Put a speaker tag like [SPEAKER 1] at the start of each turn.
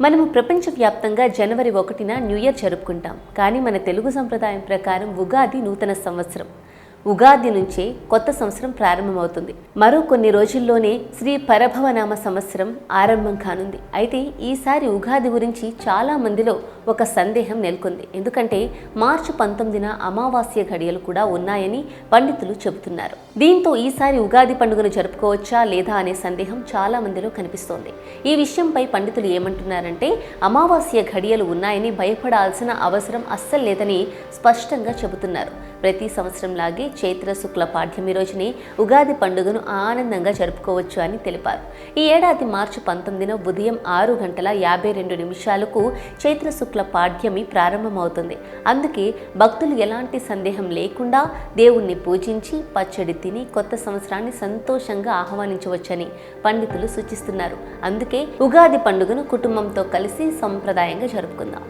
[SPEAKER 1] మనము ప్రపంచవ్యాప్తంగా జనవరి 1న new year జరుపుకుంటాం. కానీ మన తెలుగు సంప్రదాయం ప్రకారం ఉగాది నూతన సంవత్సరం. ఉగాది నుంచే కొత్త సంవత్సరం ప్రారంభమవుతుంది. మరో కొన్ని రోజుల్లోనే శ్రీ పరభవనామ సంవత్సరం ఆరంభం కానుంది. అయితే ఈసారి ఉగాది గురించి చాలా మందిలో ఒక సందేహం నెలకొంది. ఎందుకంటే మార్చి 19న అమావాస్య ఘడియలు కూడా ఉన్నాయని పండితులు చెబుతున్నారు. దీంతో ఈసారి ఉగాది పండుగను జరుపుకోవచ్చా లేదా అనే సందేహం చాలా మందిలో కనిపిస్తోంది. ఈ విషయంపై పండితులు ఏమంటున్నారంటే అమావాస్య ఘడియలు ఉన్నాయని భయపడాల్సిన అవసరం అస్సలు లేదని స్పష్టంగా చెబుతున్నారు. ప్రతి సంవత్సరం లాగే చైత్ర శుక్ల పాడ్యమి రోజుని ఉగాది పండుగను ఆనందంగా జరుపుకోవచ్చు అని తెలిపారు. ఈ ఏడాది మార్చి 19న ఉదయం 6:52 చైత్ర శుక్ల పాడ్యమి ప్రారంభమవుతుంది. అందుకే భక్తులు ఎలాంటి సందేహం లేకుండా దేవుణ్ణి పూజించి పచ్చడి తిని కొత్త సంవత్సరాన్ని సంతోషంగా ఆహ్వానించవచ్చని పండితులు సూచిస్తున్నారు. అందుకే ఉగాది పండుగను కుటుంబంతో కలిసి సంప్రదాయంగా జరుపుకుందాం.